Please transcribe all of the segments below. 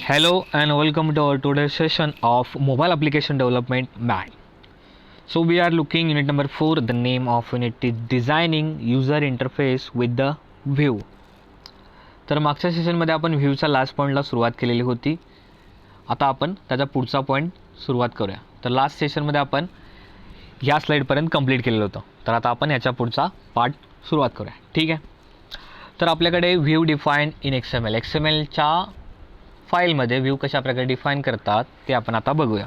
Hello and welcome to our today's session of mobile application development MAD. So we are looking unit number 4. The name of unit is designing user interface with the view. तर मागच्या सेशनमध्ये आपण व्ह्यूचा last पॉईंटला सुरुवात केलेली होती. आता आपण त्याचा पुढचा पॉईंट सुरुवात करूया. तर लास्ट सेशनमध्ये आपण ह्या स्लाईडपर्यंत कंप्लीट केलेलं होतं. तर आता आपण याच्या पुढचा पार्ट सुरुवात करूया. ठीक आहे. तर आपल्याकडे व्ह्यू डिफाईन इन XML. XMLच्या फाईलमध्ये व्ह्यू कशा प्रकारे डिफाईन करतात ते आपण आता बघूया.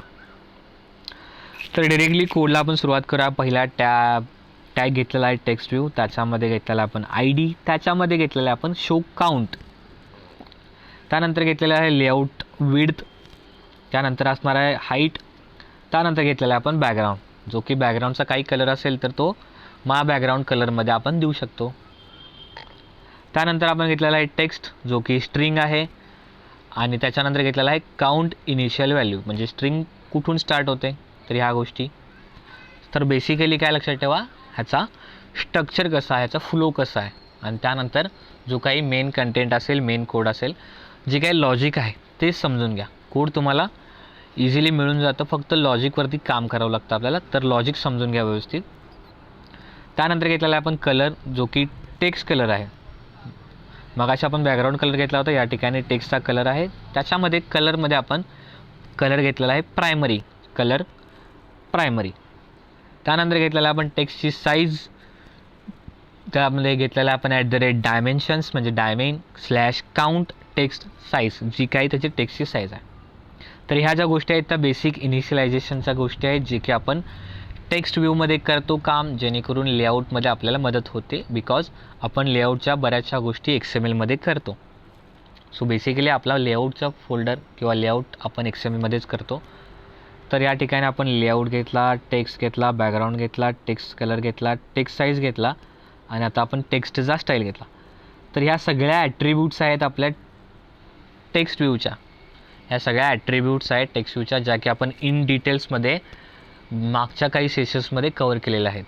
तर डायरेक्टली कोडला आपण सुरुवात करूया. पहिला टॅग घेतलेला आहे टेक्स्ट व्ह्यू, त्याच्यामध्ये घेतलेला आपण ID, त्याच्यामध्ये घेतलेला आहे आपण शो काउंट, त्यानंतर घेतलेला आहे लेआउट विड्थ, त्यानंतर असणार आहे हाईट, त्यानंतर घेतलेला आहे आपण बॅकग्राऊंड, जो की बॅकग्राऊंडचा काही कलर असेल तर तो मा बॅकग्राऊंड कलरमध्ये आपण देऊ शकतो. त्यानंतर आपण घेतलेला आहे टेक्स्ट, जो की स्ट्रिंग आहे, आणि त्याच्यानंतर घेतलेला आहे काउंट इनिशियल व्हॅल्यू, म्हणजे स्ट्रिंग कुठून स्टार्ट होते तर ह्या गोष्टी. तर बेसिकली काय लक्षात ठेवा, ह्याचा स्ट्रक्चर कसा आहे, ह्याचा फ्लो कसा आहे, आणि त्यानंतर जो काही मेन कंटेंट असेल, मेन कोड असेल, जे काही लॉजिक आहे ते समजून घ्या. कोड तुम्हाला इझिली मिळून जातं, फक्त लॉजिकवरती काम करावं लागतं आपल्याला. तर लॉजिक समजून घ्या व्यवस्थित. त्यानंतर घेतलेला आहे आपण कलर, जो की टेक्स्ट कलर आहे. मगाशी आपण बॅकग्राऊंड कलर घेतला होता, या ठिकाणी टेक्स्टचा कलर आहे. त्याच्यामध्ये कलरमध्ये आपण कलर घेतलेला आहे प्रायमरी, कलर प्रायमरी. त्यानंतर घेतलेला आपण टेक्स्टची साईज, त्यामध्ये घेतलेला आपण @डायमेन्शन्स, म्हणजे डायमेन/काउंट टेक्स्ट साईज, जी काही त्याची टेक्स्टची साईज आहे. तर ह्या ज्या गोष्टी आहेत त्या बेसिक इनिशियलायझेशनच्या गोष्टी आहेत, जे की आपण टेक्स्ट व्ह्यूमध्ये करतो काम, जेणेकरून लेआउटमध्ये आपल्याला मदत होते, बिकॉज आपण लेआउटच्या बऱ्याचशा गोष्टी XMLमध्ये करतो. सो बेसिकली आपला लेआउटचा फोल्डर किंवा लेआउट आपण XMLमध्येच करतो. तर या ठिकाणी आपण लेआउट घेतला, टेक्स्ट घेतला, बॅकग्राऊंड घेतला, टेक्स्ट कलर घेतला, टेक्स्ट साईज घेतला, आणि आता आपण टेक्स्टचा स्टाईल घेतला. तर ह्या सगळ्या ॲट्रिब्यूट्स आहेत आपल्या टेक्स्ट व्ह्यूच्या. ह्या सगळ्या ॲट्रिब्यूट्स आहेत टेक्स्ट व्ह्यूच्या, ज्या की आपण इन डिटेल्समध्ये मागच्या काही सेशन्समध्ये कवर केलेल्या आहेत.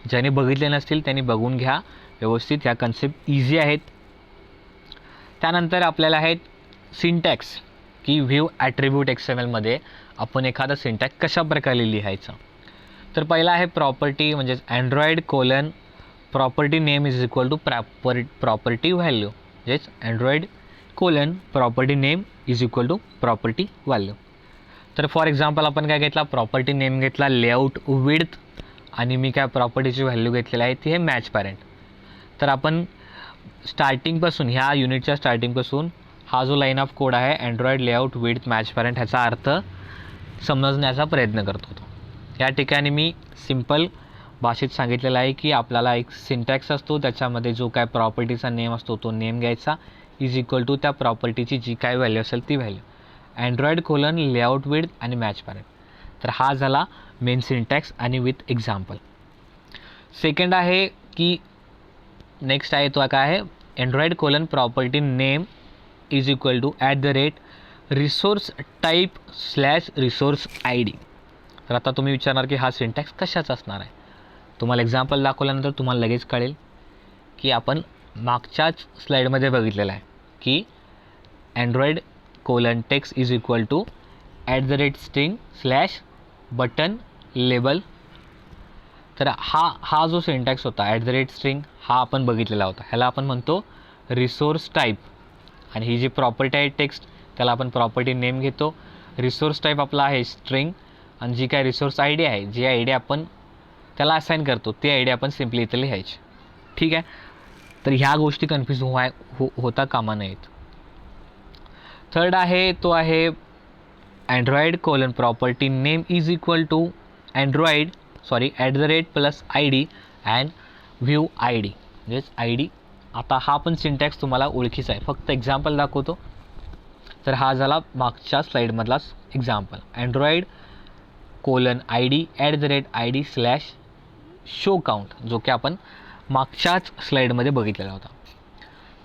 ज्यांनी बघितले नसतील त्यांनी बघून घ्या व्यवस्थित. ह्या कन्सेप्ट इझी आहेत. त्यानंतर आपल्याला आहेत सिंटॅक्स, की व्ह्यू ॲट्रिब्यूट XMLमध्ये आपण एखादा सिंटॅक्स कशा प्रकारे लिहायचा. तर पहिला आहे प्रॉपर्टी, म्हणजेच Android: property name is equal to property value, म्हणजेच Android: property name is equal to property value. तर फॉर एक्झाम्पल आपण काय घेतला, प्रॉपर्टी नेम घेतला लेआउट विड्थ, आणि मी काय प्रॉपर्टीची व्हॅल्यू घेतलेली आहे ती आहे मॅच पॅरेंट. तर आपण स्टार्टिंगपासून, ह्या युनिटच्या स्टार्टिंगपासून हा जो लाईन ऑफ कोड आहे Android layout width match parent, ह्याचा अर्थ समजण्याचा प्रयत्न करतो. या ठिकाणी मी सिम्पल भाषेत सांगितलेलं आहे की आपल्याला एक सिंटॅक्स असतो, त्याच्यामध्ये जो काय प्रॉपर्टीचा नेम असतो तो नेम घ्यायचा, इज इक्वल टू त्या प्रॉपर्टीची जी काय व्हॅल्यू असेल ती व्हॅल्यू, Android: लेआउट विड्थ आणि मॅच पॅरेंट. तर हा झाला मेन सिंटॅक्स आणि विथ एक्झाम्पल. सेकंड आहे की नेक्स्ट आहे तो काय आहे, Android: property name is equal to resource type resource ID. तर आता तुम्ही विचारणार की हा सिंटॅक्स कशाचा असणार आहे. तुम्हाला एक्झाम्पल दाखवल्यानंतर तुम्हाला लगेच कळेल की आपण मागच्याच स्लाईडमध्ये बघितलेलं आहे की Android: text is equal to @string/बटन लेबल. तर हा जो सिंटॅक्स होता @string, हा आपण बघितलेला होता. ह्याला आपण म्हणतो रिसोर्स टाईप, आणि ही जी प्रॉपर्टी आहे टेक्स्ट, त्याला आपण प्रॉपर्टी नेम घेतो. रिसोर्स टाईप आपला आहे स्ट्रिंग, आणि जी काय रिसोर्स ID आहे, जी ID आपण त्याला असाईन करतो, ती ID आपण सिम्पली इथं लिहायची. ठीक आहे. तर ह्या गोष्टी कन्फ्यूज होता कामा नयेत. थर्ड आहे तो आहे Android: property name is equal to @ID and view ID, म्हणजेच ID. आता हा पण सिंटॅक्स तुम्हाला ओळखीचा आहे, फक्त एक्झाम्पल दाखवतो. तर हा झाला मागच्या स्लाईडमधलाच एक्झाम्पल, Android: ID/शो काउंट, जो की आपण मागच्याच स्लाईडमध्ये बघितलेला होता.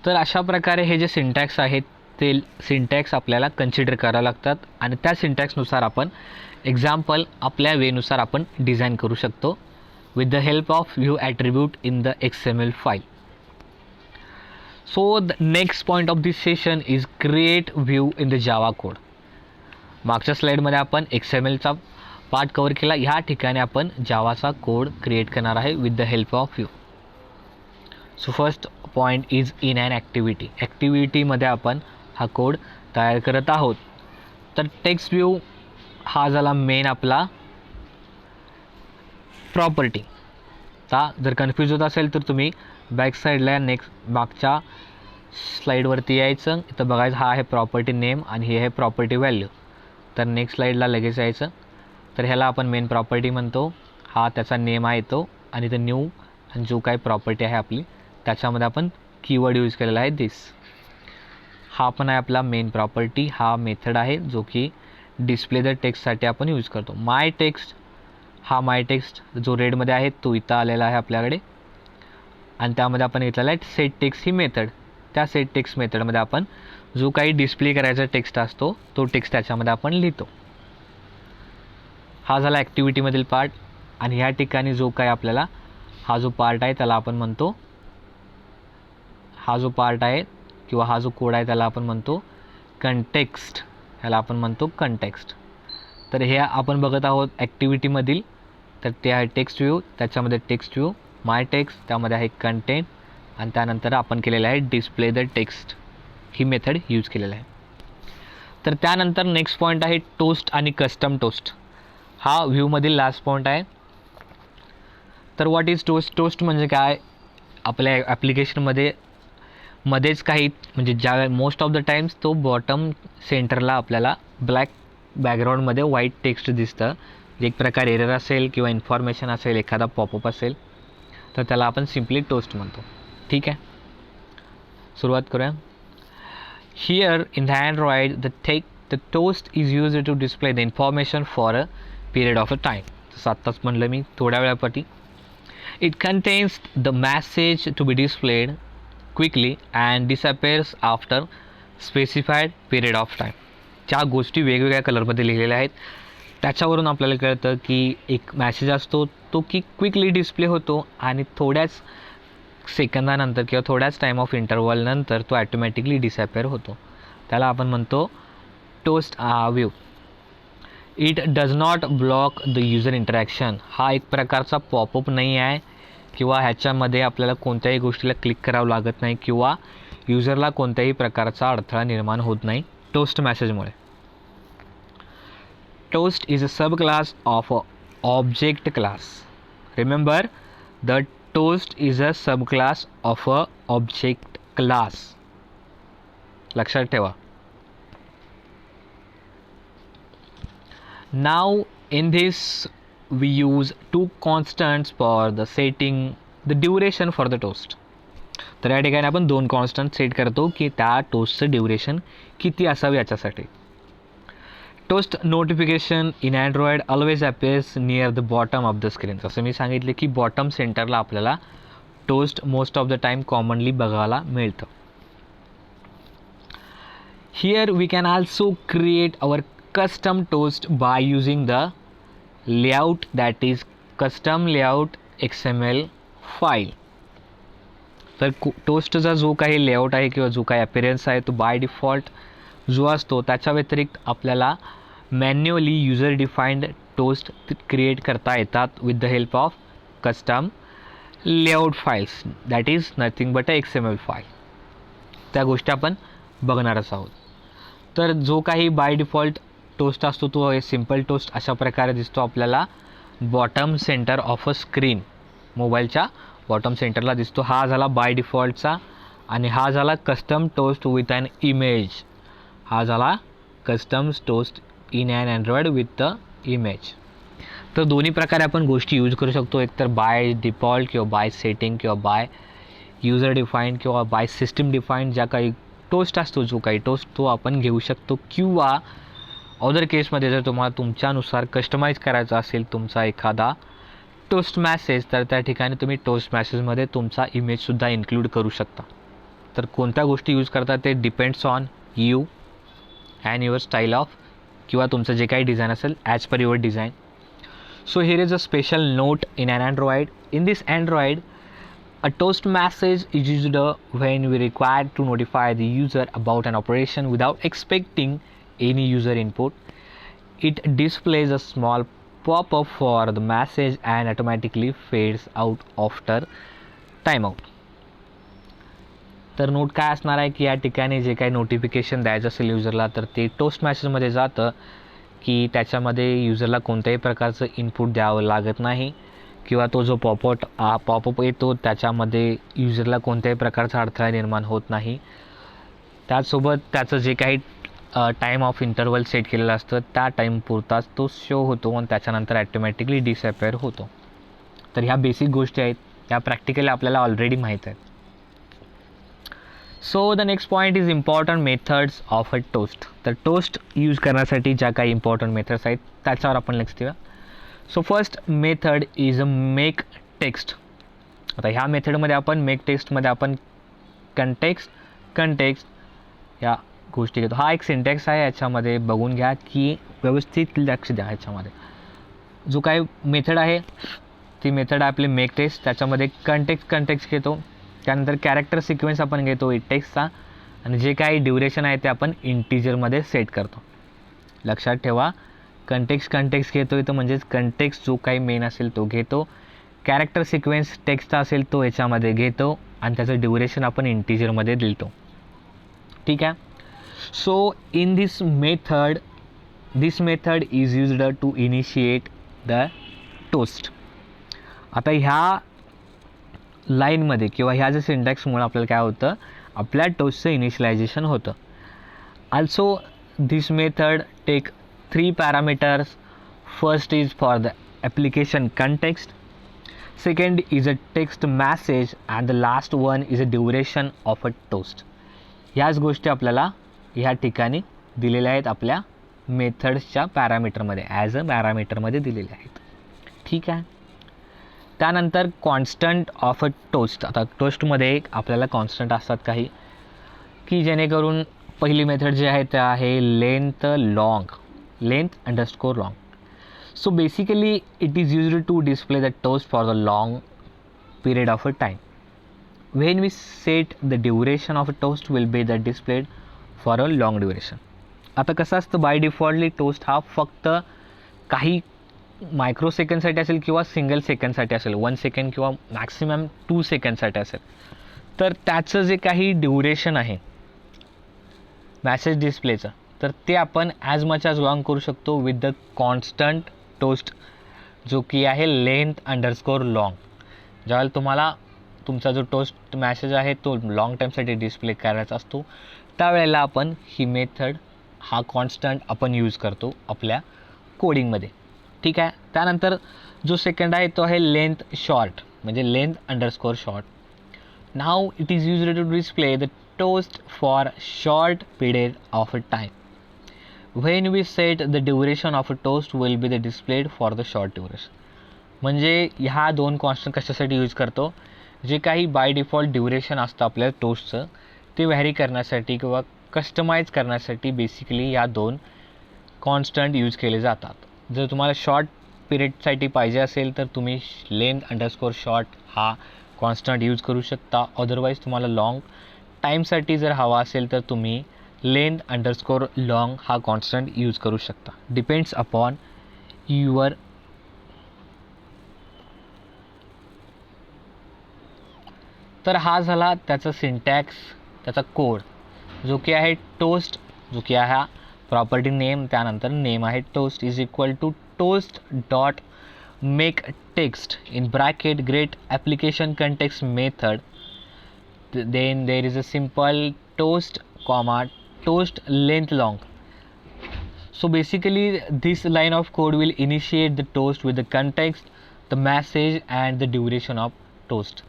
तर अशा प्रकारे हे जे सिंटॅक्स आहेत ते सिंटॅक्स आपल्याला कन्सिडर करावं लागतात, आणि त्या सिंटॅक्सनुसार आपण एक्झाम्पल आपल्या वेनुसार आपण डिझाईन करू शकतो with the help of view attribute in the XML file. So the next point of this session is create view in the Java code. मागच्या स्लाईडमध्ये आपण XMLचा पार्ट कवर केला. ह्या ठिकाणी आपण जावाचा कोड क्रिएट करणार आहे with the help of view. So first point is in an activity. ॲक्टिव्हिटीमध्ये आपण हा कोड तयार करत आहोत. तर टेक्स्ट व्ह्यू हा झाला मेन आपला प्रॉपर्टी. आता जर कन्फ्यूज होत असेल तर तुम्ही बॅक साईडला नेक्स्ट मागच्या स्लाईडवरती यायचं. इथं बघायचं हा आहे प्रॉपर्टी नेम आणि हे आहे प्रॉपर्टी व्हॅल्यू. तर नेक्स्ट स्लाईडला लगेच यायचं. तर ह्याला आपण मेन प्रॉपर्टी म्हणतो. हा त्याचा नेम आहे तो, आणि तो न्यू आणि जो काही प्रॉपर्टी आहे आपली त्याच्यामध्ये आपण कीवर्ड यूज केलेला आहे दिस. हा पण आहे आपला मेन प्रॉपर्टी. हा मेथड आहे जो की डिस्प्ले द टेक्स्टसाठी आपण यूज करतो. माय टेक्स्ट, हा माय टेक्स्ट जो रेडमध्ये आहे तो इथं आलेला आहे आपल्याकडे, आणि त्यामध्ये आपण घेतलेला आहे सेट टेक्स्ट ही मेथड. त्या सेट टेक्स्ट मेथडमध्ये आपण जो काही डिस्प्ले करायचा टेक्स्ट असतो तो टेक्स्ट त्याच्यामध्ये आपण लिहितो. हा झाला ॲक्टिव्हिटीमधील पार्ट. आणि ह्या ठिकाणी जो काही आपल्याला हा जो पार्ट आहे त्याला आपण म्हणतो, हा जो पार्ट आहे किंवा हा जो कोड आहे त्याला आपण म्हणतो कंटेक्स्ट. ह्याला आपण म्हणतो कंटेक्स्ट. तर हे आपण बघत आहोत ॲक्टिव्हिटीमधील. तर ते आहे टेक्स्ट व्ह्यू, त्याच्यामध्ये टेक्स्ट व्ह्यू माय टेक्स्ट, त्यामध्ये आहे कंटेंट, आणि त्यानंतर आपण केलेलं आहे display the text he method use केलेलं आहे. तर त्यानंतर नेक्स्ट पॉईंट आहे टोस्ट आणि कस्टम टोस्ट. हा व्ह्यूमधील लास्ट पॉईंट आहे. तर व्हॉट इज टोस्ट? टोस्ट म्हणजे काय? आपल्या ॲप्लिकेशनमध्ये मध्येच काही म्हणजे ज्या मोस्ट ऑफ द टाईम्स तो बॉटम सेंटरला आपल्याला ब्लॅक बॅकग्राऊंडमध्ये व्हाईट टेक्स्ट दिसतं. एक प्रकार एरर असेल किंवा इन्फॉर्मेशन असेल, एखादा पॉपअप असेल, तर त्याला आपण सिम्पली टोस्ट म्हणतो. ठीक आहे, सुरुवात करूया. Here in the Android the toast is use to display the information for a period of a time. तसं आत्ताच म्हणलं मी थोड्या वेळापटी. It contains the message to be displayed quickly and disappears after specified period of time. ज्या गोष्टी वेगवेगळ्या कलरमध्ये लिहिलेल्या आहेत त्याच्यावरून आपल्याला कळतं की एक मॅसेज असतो तो की क्विकली डिस्प्ले होतो आणि थोड्याच सेकंदानंतर किंवा थोड्याच टाईम ऑफ इंटरवलनंतर तो ॲटोमॅटिकली डिसअपेअर होतो. त्याला आपण म्हणतो toast view. It does not block the user interaction. हा एक प्रकारचा पॉपअप नाही आहे किंवा ह्याच्यामध्ये आपल्याला कोणत्याही गोष्टीला क्लिक करावं लागत नाही किंवा युजरला कोणत्याही प्रकारचा अडथळा निर्माण होत नाही टोस्ट मॅसेजमुळे. Toast is a sub class of a object class. Remember, the toast is a sub class of a object class. लक्षात ठेवा. नाव in this we use two constants for the setting the duration for the toast. तर या ठिकाणी आपण दोन constant set करतो की त्या टोस्टचं ड्युरेशन किती असावं याच्यासाठी. Toast notification in Android always appears near the bottom of the screen. जसं मी सांगितले की बॉटम सेंटरला आपल्याला toast most of the time commonly बघायला मिळतं. Here we can also create our custom toast by using the layout that is custom layout XML file. तर टोस्टचा जो काही लेआउट आहे किंवा जो काही अपीअरन्स आहे तो बाय डिफॉल्ट जो असतो त्याच्या व्यतिरिक्त आपल्याला manually user defined toast create करता येतात with the help of custom layout files. That is nothing but a XML file. त्या गोष्टी आपण बघणारच आहोत. तर जो काही बाय डिफॉल्ट टोस्ट असतो तो सिम्पल टोस्ट अशा प्रकारे दिसतो आपल्याला bottom centre of a screen. मोबाईलच्या बॉटम सेंटरला दिसतो. हा झाला बाय डिफॉल्टचा. आणि हा झाला custom toast with an image. हा झाला custom toast in an Android with the image. तर दोन्ही प्रकारे आपण गोष्टी यूज करू शकतो. एकतर बाय डिफॉल्ट किंवा बाय सेटिंग किंवा बाय युजर डिफाईंड किंवा बाय सिस्टम डिफाईंड ज्या काही टोस्ट असतो जो काही टोस्ट तो आपण घेऊ शकतो. किंवा अदर केसमध्ये जर तुम्हाला तुमच्यानुसार कस्टमाइज करायचा असेल तुमचा एखादा टोस्ट मॅसेज तर त्या ठिकाणी तुम्ही टोस्ट मॅसेजमध्ये तुमचा इमेजसुद्धा इन्क्लूड करू शकता. तर कोणत्या गोष्टी यूज करता ते depends on you and your style of किंवा तुमचं जे काही डिझाईन असेल as per your design. So here is a special note in an Android. In this Android, A toast message is used when we require to notify the user about an operation without expecting any user input. It displays a small pop-up for the message and automatically fades out after timeout. तर note काय असणार आहे की या ठिकाणी जे काही notification द्यायचं असेल युजरला तर ते टोस्ट मॅसेजमध्ये जातं की त्याच्यामध्ये युजरला कोणत्याही प्रकारचं इनपुट द्यावं लागत नाही किंवा तो जो पॉपअप येतो त्याच्यामध्ये युजरला कोणत्याही प्रकारचा अडथळा निर्माण होत नाही. त्याचसोबत त्याचं जे काही टाईम ऑफ इंटरवल सेट केलेलं असतं त्या टाईमपुरताच तो शो होतो आणि त्याच्यानंतर ॲटोमॅटिकली डिसअपेअर होतो. तर ह्या बेसिक गोष्टी आहेत, ह्या प्रॅक्टिकली आपल्याला ऑलरेडी माहीत आहेत. So the next point is important methods of a toast. तर टोस्ट यूज करण्यासाठी ज्या काही इम्पॉर्टंट मेथड्स आहेत त्याच्यावर आपण लक्ष देऊया. So first method is a make text. आता ह्या मेथडमध्ये आपण मेक टेक्स्टमध्ये आपण कंटेक्स्ट या गोष्टी घेतो. हा एक सिंटॅक्स आहे, याच्यामध्ये बघून घ्या की व्यवस्थित लक्ष द्या. ह्याच्यामध्ये जो काही मेथड आहे ती मेथड आहे आपली मेक टेक्स्ट. त्याच्यामध्ये कंटेक्स्ट घेतो. त्यानंतर कॅरेक्टर सिक्वेन्स आपण घेतो टेक्स्टचा आणि जे काही ड्युरेशन आहे ते आपण इंटिजरमध्ये सेट करतो. लक्षात ठेवा, कंटेक्स्ट घेतो इथं, म्हणजेच कंटेक्स्ट जो काही मेन असेल तो घेतो. कॅरेक्टर सिक्वेन्स टेक्स्टचा असेल तो याच्यामध्ये घेतो आणि त्याचं ड्युरेशन आपण इंटिजरमध्ये देतो. ठीक आहे. So in this method is used to initiate the toast. आता ह्या लाईनमध्ये किंवा ह्या ज्या सिंटॅक्समुळे आपल्याला काय होतं, आपल्या टोस्टचं इनिशियलायझेशन होतं. Also this method take 3 parameters. First is for the application context, second is a text message and the last one is a duration of a toast. ह्याच गोष्टी आपल्याला ह्या ठिकाणी दिलेल्या आहेत आपल्या मेथड्सच्या पॅरामीटरमध्ये, ॲज अ पॅरामीटरमध्ये दिलेल्या आहेत. ठीक आहे. त्यानंतर कॉन्स्टंट ऑफ अ टोस्ट. आता टोस्टमध्ये आपल्याला कॉन्स्टंट असतात काही की जेणेकरून पहिली मेथड जी आहे ते आहे length _long. So basically it is used to display the toast for the long period of a time. When we set the duration of a toast will be the displayed for a long duration. आता कसं असतं, bye defaultly toast हा फक्त काही micro सेकंडसाठी असेल किंवा single सेकंडसाठी असेल, 1 second किंवा मॅक्सिमम 2 सेकंडसाठी असेल. तर त्याचं जे काही ड्युरेशन आहे मॅसेज डिस्प्लेचं, तर ते आपण ॲज मच ॲज लॉंग करू शकतो विथ द कॉन्स्टंट टोस्ट, जो की आहे लेंथ _long. ज्यावेळेला तुम्हाला तुमचा जो टोस्ट मॅसेज आहे तो लॉंग टाईमसाठी डिस्प्ले करायचा असतो त्यावेळेला आपण ही मेथड हा कॉन्स्टंट आपण यूज करतो आपल्या कोडिंगमध्ये. ठीक आहे. त्यानंतर जो सेकंड आहे तो आहे लेंथ शॉर्ट, म्हणजे लेंथ _short. नाव it is used to display the toast for short period of a time. When we set the duration of a toast will be the displayed for the short duration. म्हणजे ह्या दोन constant कशासाठी use करतो, जे काही by default duration असतं आपल्या टोस्टचं ते व्हॅरी करण्यासाठी किंवा कस्टमाइज करण्यासाठी बेसिकली या दोन कॉन्स्टंट यूज केले जातात. जर तुम्हाला शॉर्ट पिरियडसाठी पाहिजे असेल तर तुम्ही लेंथ _short हा कॉन्स्टंट यूज करू शकता. अदरवाईज तुम्हाला लॉंग टाईमसाठी जर हवा असेल तर तुम्ही लेंथ _long हा कॉन्स्टंट यूज करू शकता. डिपेंड्स अपॉन युअर तर हा झाला त्याचा सिंटॅक्स, त्याचा कोड जो की आहे टोस्ट, जो की आहे प्रॉपर्टी नेम, त्यानंतर नेम आहे toast is equal to toast dot make text in bracket great application context method. Then there is a simple toast comma toast length long. So basically this line of code will initiate the toast with the context, the message and the duration of toast.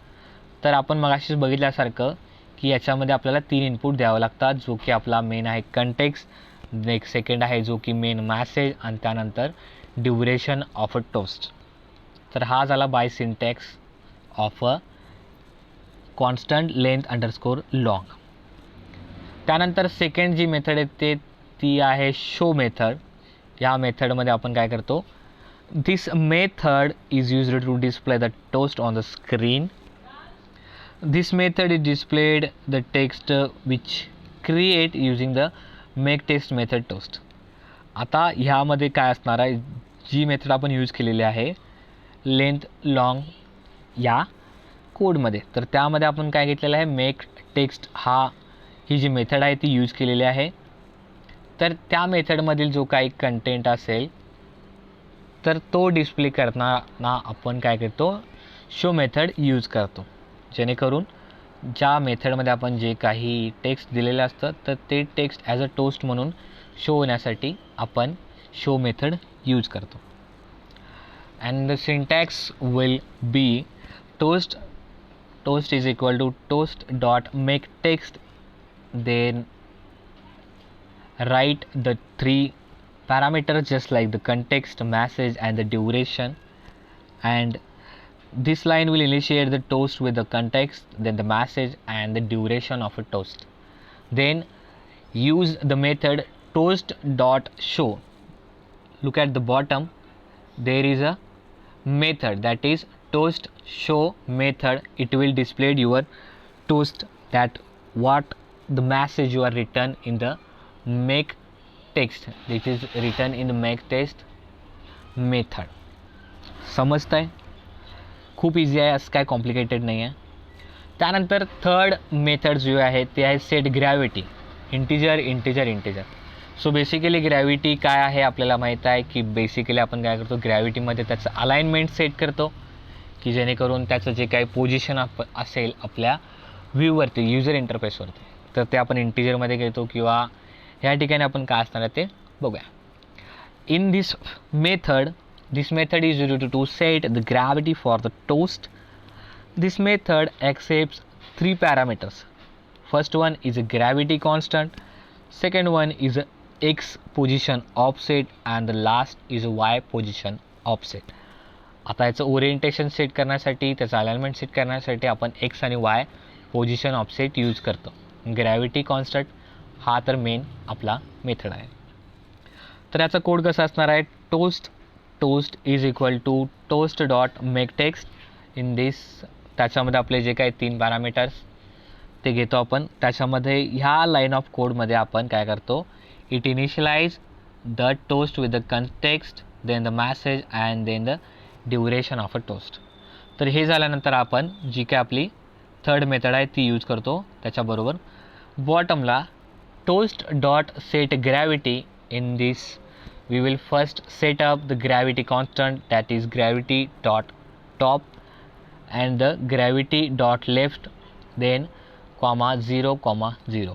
तर आपण मगाशीच बघितल्यासारखं की याच्यामध्ये आपल्याला 3 input द्यावं लागतात, जो की आपला मेन आहे कंटेक्स्ट, नेक्स्ट सेकंड आहे जो की मेन मॅसेज आणि त्यानंतर ड्युरेशन ऑफ अ टोस्ट. तर हा झाला by syntax of a constant length _long. त्यानंतर सेकंड जी मेथड आहे ती आहे शो मेथड. या मेथडमध्ये आपण काय करतो, this method is used to display the toast on the screen. This method is displayed the text which create using the make text method toast. आता ह्यामध्ये काय असणार आहे, जी मेथड आपण यूज केलेली आहे लेंथ लॉंग या कोडमध्ये, तर त्यामध्ये आपण काय घेतलेलं आहे मेक टेक्स्ट ही जी मेथड आहे ती यूज केलेली आहे. तर त्या मेथडमधील जो काही कंटेंट असेल तर तो डिस्प्ले करताना आपण काय करतो शो मेथड यूज करतो, जेणेकरून ज्या मेथडमध्ये आपण जे काही टेक्स्ट दिलेलं असतं तर ते टेक्स्ट ॲज अ टोस्ट म्हणून शो होण्यासाठी आपण शो मेथड यूज करतो. And the syntax will be toast is equal to toast dot make text, then write the three parameters just like the context, message and the duration, and this line will initiate the toast with the context, then the message and the duration of a toast. Then use the method toast dot show. Look at the bottom, there is a method that is toast show method. It will display your toast, that what the message you are written in the make text, it is written in the make text method. समजतंय? खूप easy आहे, असं काय complicated नाही आहे. त्यानंतर third method जो आहे ते आहे set gravity, integer. So basically gravity काय आहे आपल्याला माहीत आहे की बेसिकली आपण काय करतो ग्रॅव्हिटीमध्ये त्याचं अलाइनमेंट सेट करतो की जेणेकरून त्याचं जे काही पोझिशन असेल आपल्या व्ह्यूवरती युजर इंटरफेसवरती तर ते आपण इंटिजरमध्ये घेतो किंवा ह्या ठिकाणी आपण काय असणार आहे ते बघूया. In this method is used to set the gravity for the toast. This method accepts three parameters. First one is a gravity constant, second one is a x position offset and the last is a y position offset. आता याचं orientation set करण्यासाठी त्याचं alignment set करण्यासाठी आपण x आणि Y position offset use करतो. Gravity constant हा तर मेन आपला मेथड आहे. तर याचा कोड कसा असणार आहे, toast is equal to toast dot make text. In this त्याच्यामध्ये आपले जे काही 3 पॅरामीटर्स ते घेतो आपण. त्याच्यामध्ये ह्या लाईन ऑफ कोडमध्ये आपण काय करतो, it initialize the toast with the context, then the message and then the duration of a toast. तर हे झाल्यानंतर आपण जी काय आपली थर्ड मेथड आहे ती यूज करतो. त्याच्याबरोबर बॉटमला toast dot set gravity. In this we will first set up the gravity constant, that is gravity dot top and the gravity dot left, then comma 0,0.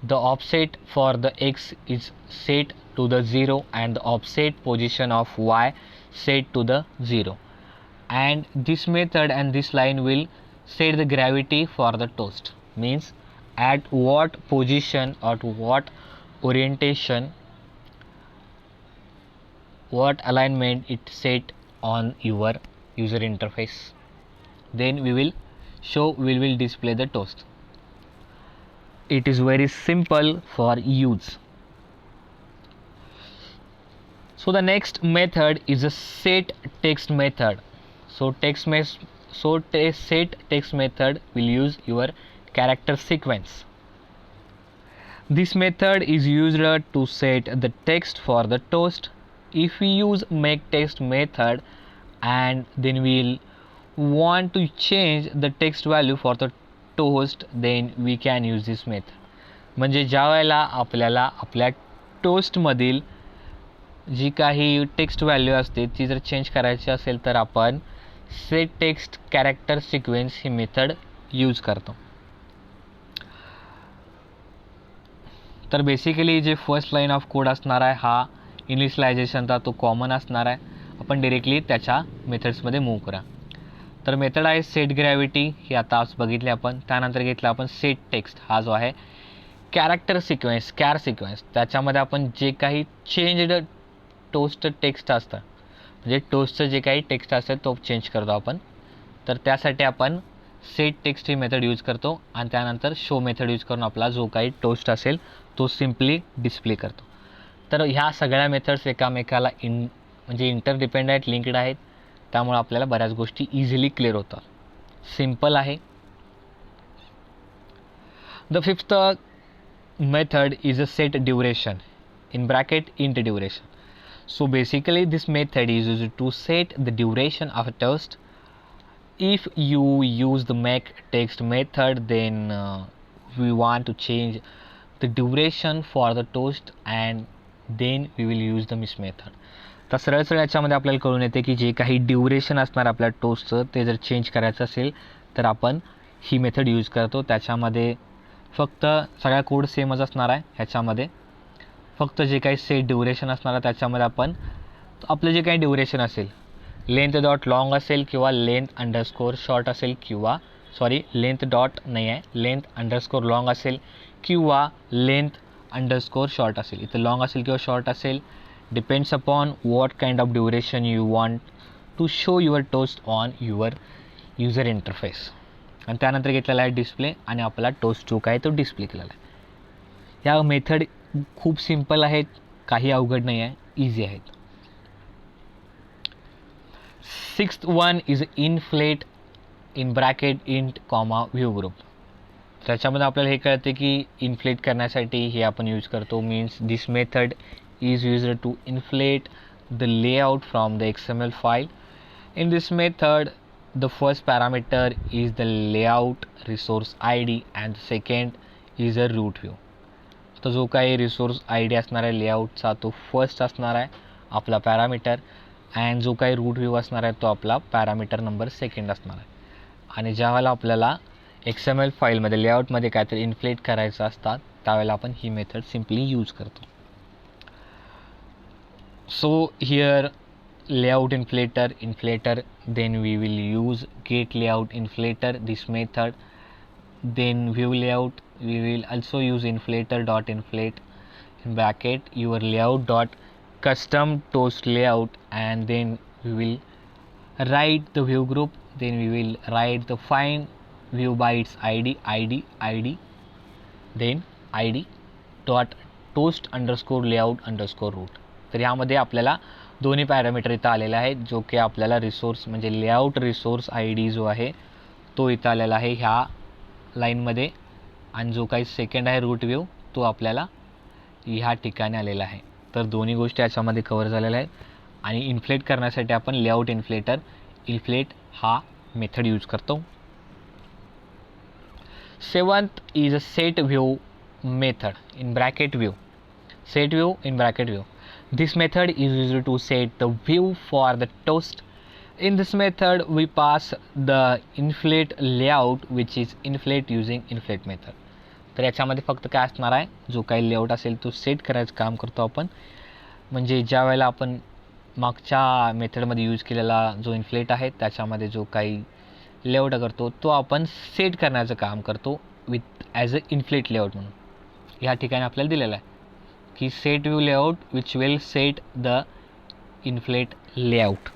The offset for the x is set to the 0 and the offset position of y set to the 0, and this method and this line will set the gravity for the toast, means at what position or what orientation, what alignment it set on your user interface. Then we will display the toast. It is very simple for use. So the next method is a set text method. Set text method will use your character sequence. This method is used to set the text for the toast. If we use make text method and then we'll want to change the text value for the toast, then we can use this method. म्हणजे ज्या वेळेला आपल्याला आपल्या टोस्टमधील जी काही text value असते ती जर change करायची असेल तर आपण सेट टेक्स्ट कॅरेक्टर सिक्वेन्स ही मेथड यूज करतो. तर बेसिकली जे फर्स्ट लाईन ऑफ कोड असणार आहे हा इनिशियलायझेशनचा तो कॉमन असणार आहे. आपण डिरेक्टली त्याच्या मेथड्समध्ये मूव्ह करा. तर मेथड आहे सेट ग्रॅव्हिटी, ही आता आज बघितली आपण. त्यानंतर घेतला आपण सेट टेक्स्ट, हा जो आहे कॅरेक्टर सिक्वेन्स, त्याच्यामध्ये आपण जे काही चेंज्ड टोस्ट टेक्स्ट असतं म्हणजे टोस्टचं जे काही टेक्स्ट असतं तो चेंज करतो आपण. तर त्यासाठी आपण सेट टेक्स्ट ही मेथड यूज करतो आणि त्यानंतर शो मेथड यूज करून आपला जो काही टोस्ट असेल तो सिम्पली डिस्प्ले करतो. तर ह्या सगळ्या मेथड्स एकामेकाला म्हणजे इंटरडिपेंडंट लिंक्ड आहेत, त्यामुळे आपल्याला बऱ्याच गोष्टी इझिली क्लिअर होतात. सिम्पल आहे The fifth method is a set duration, in bracket int duration. So basically this method is used to set the duration of a toast. If you use the make text method, then we want to change the duration for the toast and then we will use the miss method. तर सरळ सरळ याच्यामध्ये आपल्याला कळून येते की जे काही ड्युरेशन असणार आपल्या टोस्टचं ते जर चेंज करायचं असेल तर आपण ही मेथड यूज करतो. त्याच्यामध्ये फक्त सगळ्या कोड सेमच असणार आहे. ह्याच्यामध्ये फक्त जे काही सेट ड्युरेशन असणार आहे त्याच्यामध्ये आपण आपलं जे काही ड्युरेशन असेल लेंथ डॉट लॉंग असेल किंवा लेंथ अंडरस्कोर शॉर्ट असेल किंवा लेंथ डॉट नाही आहे, लेंथ अंडरस्कोर लॉंग असेल किंवा लेंथ अंडरस्कोर शॉर्ट असेल. इथं लॉंग असेल किंवा शॉर्ट असेल, depends upon what kind of duration you want to show your toast on your user interface. आणि त्यानंतर घेतलेला आहे डिस्प्ले आणि आपला टोस्ट जो काय तो डिस्प्ले केलेला आहे. या मेथड खूप सिम्पल आहेत, काही अवघड नाही आहे, इझी आहेत. Sixth one is inflate in bracket int comma view group. त्याच्यामध्ये आपल्याला हे कळते की इन्फ्लेट करण्यासाठी हे आपण यूज करतो. Means this method is used to inflate the layout from the XML file. In this method, the first parameter is the layout resource ID and the second is a root view. तो जो काही resource I D असणार आहे लेआउटचा तो first असणार आहे आपला parameter and जो काही रूट व्ह्यू असणार आहे तो आपला पॅरामीटर नंबर सेकंड असणार आहे. आणि ज्यावेळेला आपल्याला XML फाईलमध्ये लेआउटमध्ये काहीतरी इन्फ्लेट करायचं असतात त्यावेळेला आपण ही मेथड सिम्पली यूज करतो. So here layout inflator, then we will use get layout inflator this method. Then view layout, we will also use inflator dot inflate in bracket your layout dot custom toast layout, and then we will write the view group. Then we will write the find view by its id then id dot toast underscore layout underscore root. तर ह्यामध्ये आपल्याला दोन्ही parameter इथं आलेले आहेत, जो की आपल्याला रिसोर्स म्हणजे लेआउट रिसोर्स आय डी जो आहे तो इथं आलेला आहे ह्या लाईनमध्ये आणि जो काही सेकंड आहे रूट व्ह्यू तो आपल्याला ह्या ठिकाणी आलेला आहे. तर दोन्ही गोष्टी याच्यामध्ये कवर झालेल्या आहेत आणि इन्फ्लेट करण्यासाठी आपण लेआउट इन्फ्लेट हा मेथड यूज करतो. Seventh is a set view method in bracket view. Set view in bracket view. This method is used to set the view for the toast. In this method we pass the inflate layout which is inflate using inflate method. तर याच्यामध्ये फक्त काय असणार आहे, जो काही layout असेल तो सेट करायचं काम करतो आपण. म्हणजे ज्या वेळेला आपण मागच्या मेथडमध्ये यूज केलेला जो इन्फ्लेट आहे त्याच्यामध्ये जो काही लेआउट करतो तो आपण सेट करण्याचं काम करतो with as a inflate layout म्हणून. ह्या ठिकाणी आपल्याला दिलेलं आहे की set view layout which will set the inflate layout.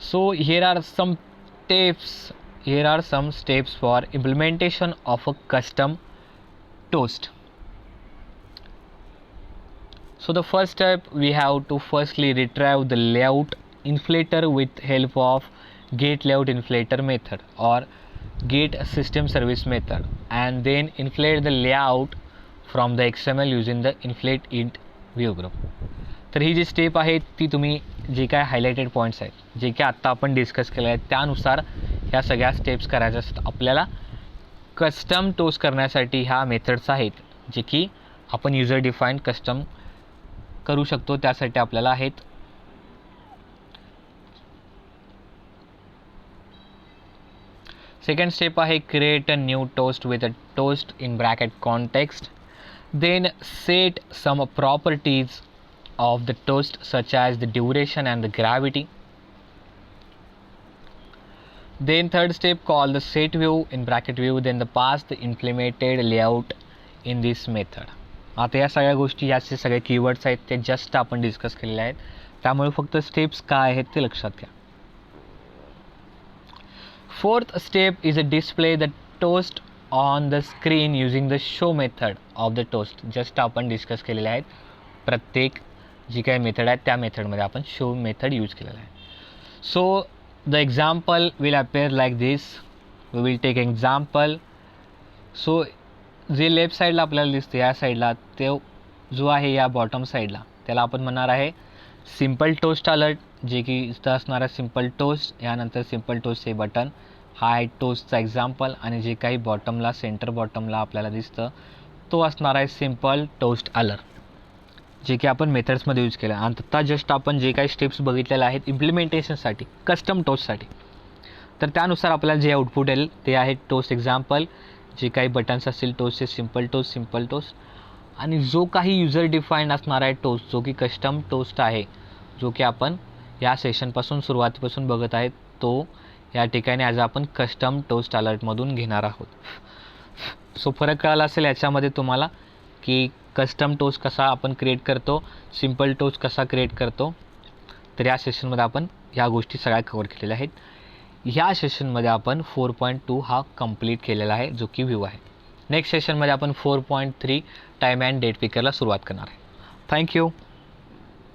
So here are some steps for implementation of a custom toast. So the first step, we have to firstly retrieve the layout inflator with help of get layout inflator method or get system service method, and then inflate the layout from the XML using the inflate int view group. तर ही जी step आहे ती तुम्ही जे काय highlighted points आहेत जे की आत्ता आपण डिस्कस केलं आहे त्यानुसार ह्या सगळ्या स्टेप्स करायच्या असतात. आपल्याला कस्टम टोस्ट करण्यासाठी ह्या मेथड्स आहेत जे की आपण युजर डिफाईन कस्टम करू शकतो. त्यासाठी आपल्याला आहेत सेकंड स्टेप आहे create a new toast with a toast in bracket context. Then set some properties of the toast such as the duration and the gravity. Then third step, call the set view in bracket view, then the pass the implemented layout in this method. आता या सगळ्या गोष्टी याचे सगळे keywords आहेत ते just आपण discuss केलेले आहेत, त्यामुळे फक्त स्टेप्स काय आहेत ते लक्षात घ्या. Fourth step is a display the toast on the screen using the show method of the toast. Just आपण डिस्कस केलेले आहेत. प्रत्येक जी काही मेथड आहे त्या मेथडमध्ये आपण शो मेथड यूज केलेला आहे. So the example will appear like this. We will take example. So जे लेफ्ट साईडला आपल्याला दिसते या साईडला, ते जो आहे या बॉटम साईडला, त्याला आपण म्हणणार आहे सिम्पल टोस्ट अलर्ट, जे की इथं असणार आहे सिम्पल टोस्ट, यानंतर सिम्पल टोस्ट हे बटन, हा आहे टोस्टचा एक्झाम्पल. आणि जे काही बॉटमला सेंटर बॉटमला आपल्याला दिसतं तो असणार आहे सिम्पल टोस्ट अलर्ट, जे की आपण मेथड्समध्ये यूज केलं. आणि आत्ता जस्ट आपण जे काही स्टेप्स बघितलेल्या आहेत इम्प्लिमेंटेशनसाठी कस्टम टोस्टसाठी, तर त्यानुसार आपल्याला जे आउटपुट येईल ते आहे टोस्ट एक्झाम्पल, जे काही बटन्स असतील टोस्टचे सिम्पल टोस्ट, आणि जो काही युजर डिफाईंड असणार आहे टोस्ट, जो की कस्टम टोस्ट आहे, जो की आपण या सेशनपासून सुरुवातीपासून बघत आहेत, तो या ठिकाणी आज आपण कस्टम टोस्ट अलर्टमधून घेणार आहोत. सो फरक कळाला असेल याच्यामध्ये तुम्हाला की कस्टम टोस्ट कसा आपण क्रिएट करतो, सिम्पल टोस्ट कसा क्रिएट करतो. तर या सेशनमध्ये आपण ह्या गोष्टी सगळ्या कवर केलेल्या आहेत. ह्या सेशनमध्ये आपण 4.2 हा कंप्लीट केलेला आहे, जो की व्ह्यू आहे. नेक्स्ट सेशनमध्ये आपण 4.3 टाईम अँड डेट पिकरला सुरुवात करणार आहे. थँक्यू.